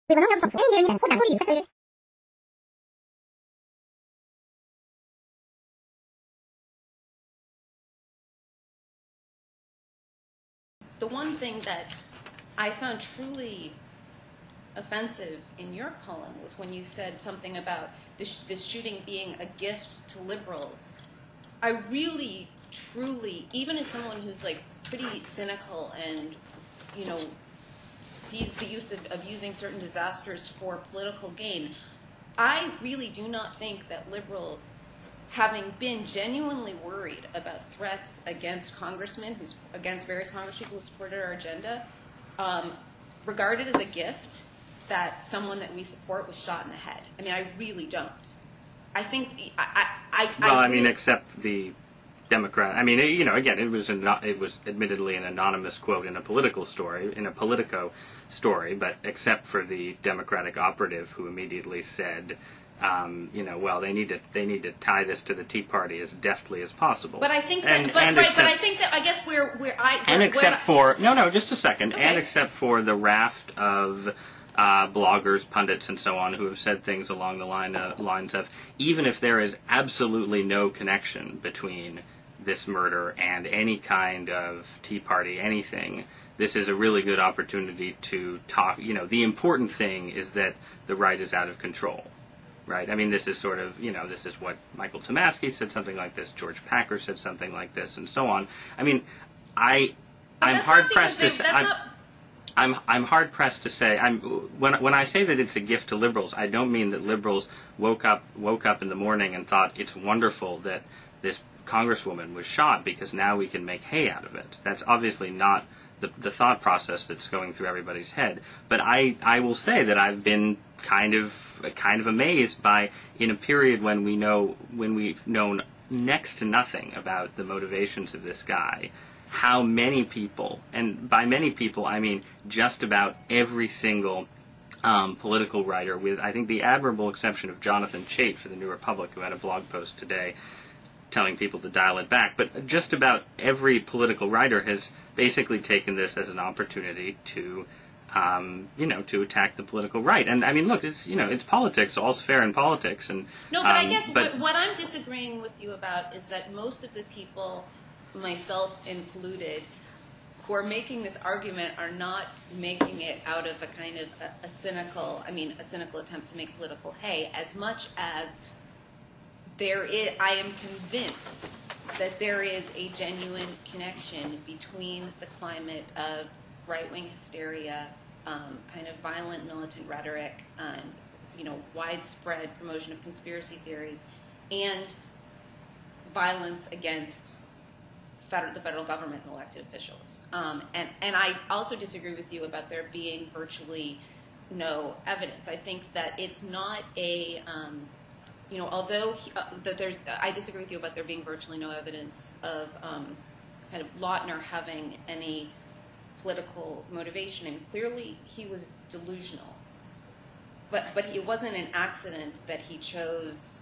The one thing that I found truly offensive in your column was when you said something about this shooting being a gift to liberals. I really, truly, even as someone who's like pretty cynical and, you know, sees the use of using certain disasters for political gain, I really do not think that liberals, having been genuinely worried about threats against congressmen, against various congresspeople who supported our agenda, regard it as a gift that someone that we support was shot in the head. I mean, I really don't. I think I mean, except the Democrat. I mean, you know, again, it was admittedly an anonymous quote in a political story, in a Politico story, but except for the Democratic operative who immediately said, you know, well, they need to tie this to the Tea Party as deftly as possible. But I think that, I guess just a second, okay. And except for the raft of bloggers, pundits, and so on who have said things along the lines of, even if there is absolutely no connection between this murder and any kind of Tea Party anything, this is a really good opportunity to talk. You know, the important thing is that the right is out of control. Right. I mean, this is sort of, you know, this is what Michael Tomasky said, something like this. George Packer said something like this, and so on. I mean, I'm hard pressed to say. I'm hard pressed to say. When I say that it's a gift to liberals, I don't mean that liberals woke up in the morning and thought it's wonderful that this congresswoman was shot because now we can make hay out of it. That's obviously not the thought process that's going through everybody's head. But I will say that I've been kind of amazed by, in a period when we've known next to nothing about the motivations of this guy, how many people, and by many people I mean just about every single political writer, with I think the admirable exception of Jonathan Chait for the New Republic, who had a blog post today telling people to dial it back, but just about every political writer has basically taken this as an opportunity to to attack the political right. And I mean, look, it's politics. All's fair in politics. And no, but I guess what I'm disagreeing with you about is that most of the people, myself included, who are making this argument are not making it out of a kind of a cynical attempt to make political hay, as much as I am convinced that there is a genuine connection between the climate of right-wing hysteria, kind of violent militant rhetoric, widespread promotion of conspiracy theories, and violence against the federal government and elected officials. And I also disagree with you about there being virtually no evidence. I think that it's not a, I disagree with you about there being virtually no evidence of kind of Lautner having any political motivation, and clearly he was delusional. But it wasn't an accident that he chose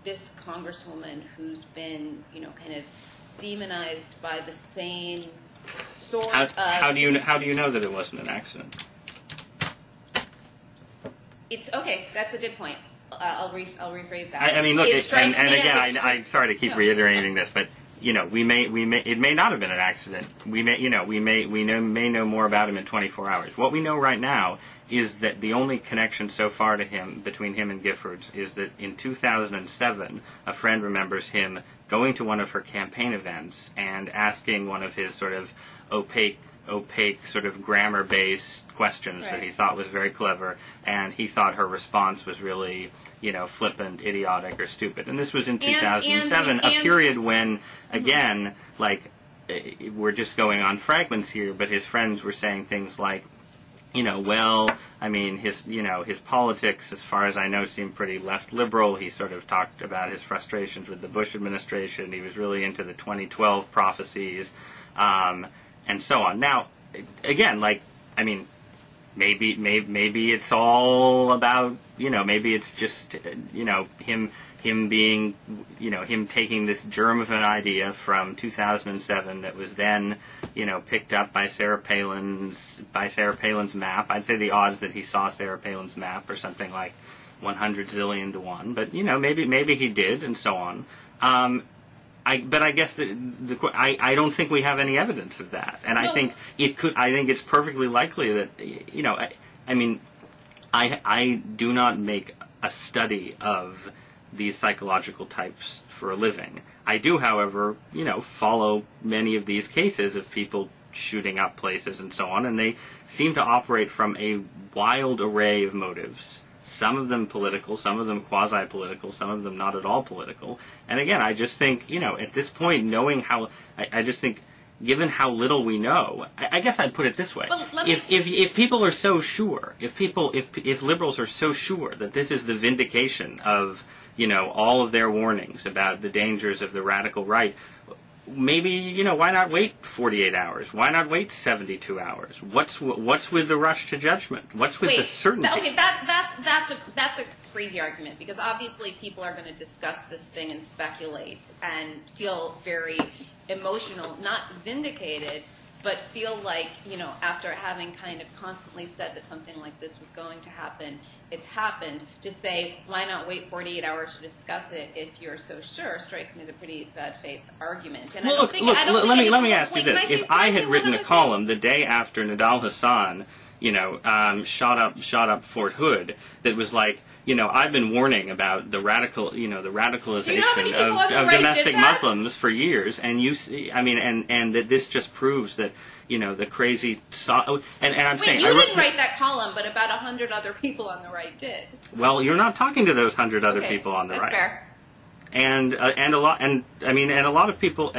this congresswoman who's been, kind of demonized by the same sort of... How do you know that it wasn't an accident? It's okay. That's a good point. I'll rephrase that. I mean, look, and again, I'm sorry to keep reiterating this, but it may not have been an accident. We may know more about him in 24 hours. What we know right now is that the only connection so far between him and Giffords is that in 2007, a friend remembers him going to one of her campaign events and asking one of his sort of opaque sort of grammar-based questions that he thought was very clever, and he thought her response was really, flippant, idiotic, or stupid. And this was in 2007, a period when, again, we're just going on fragments here, but his friends were saying things like, his politics, as far as I know, seem pretty left liberal. He sort of talked about his frustrations with the Bush administration. He was really into the 2012 prophecies, and so on. Now, again, maybe it's all about, maybe it's just, him him being, him taking this germ of an idea from 2007 that was then, picked up by Sarah Palin's map. I'd say the odds that he saw Sarah Palin's map are something like 100 zillion to 1, but maybe he did, and so on. But I guess I don't think we have any evidence of that, and no. I think it's perfectly likely that I do not make a study of these psychological types for a living. I do, however, follow many of these cases of people shooting up places and so on, and they seem to operate from a wild array of motives. Some of them political, some of them quasi-political, some of them not at all political. And again, I just think, at this point, knowing how, I just think, given how little we know, I guess I'd put it this way: if people are so sure, if liberals are so sure that this is the vindication of, all of their warnings about the dangers of the radical right, maybe, why not wait 48 hours? Why not wait 72 hours? What's with the rush to judgment? What's with the certainty? Okay, that's a crazy argument, because obviously people are going to discuss this thing and speculate and feel very emotional, not vindicated, but feel like, after having kind of constantly said that something like this was going to happen, it's happened, to say, why not wait 48 hours to discuss it if you're so sure, strikes me as a pretty bad faith argument. And well, let me ask you this. If I had written a column the day after Nidal Hasan, shot up Fort Hood, that was like, I've been warning about the radicalization of domestic Muslims for years, and and that this just proves that, the crazy. I'm saying you didn't write that column, but about 100 other people on the right did. Well, you're not talking to those 100 other people on the right. That's fair. And a lot of people.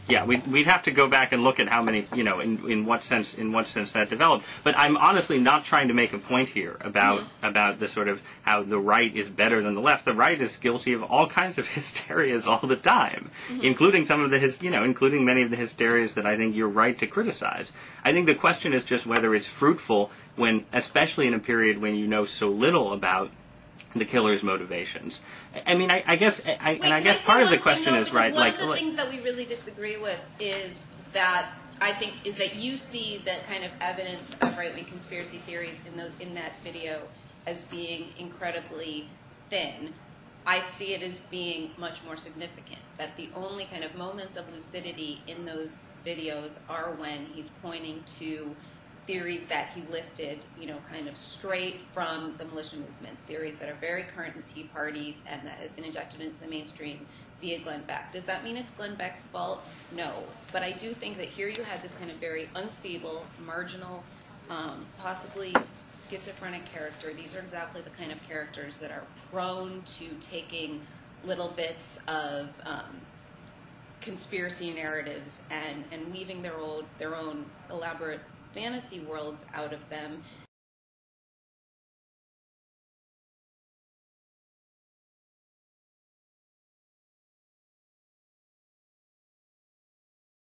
Yeah, we'd have to go back and look at how many, in what sense that developed. But I'm honestly not trying to make a point here about the sort of how the right is better than the left. The right is guilty of all kinds of hysterias all the time, including including many of the hysterias that I think you're right to criticize. I think the question is just whether it's fruitful when, especially in a period when you know so little about the killer's motivations. I guess part of the question is, right, one of the things that we really disagree with is that you see that kind of evidence of right-wing conspiracy theories in that video as being incredibly thin. I see it as being much more significant, that the only kind of moments of lucidity in those videos are when he's pointing to theories that he lifted, kind of straight from the militia movements, theories that are very current in Tea Parties and that have been injected into the mainstream via Glenn Beck. Does that mean it's Glenn Beck's fault? No. But I do think that here you had this kind of very unstable, marginal, possibly schizophrenic character. These are exactly the kind of characters that are prone to taking little bits of conspiracy narratives and weaving their own elaborate fantasy worlds out of them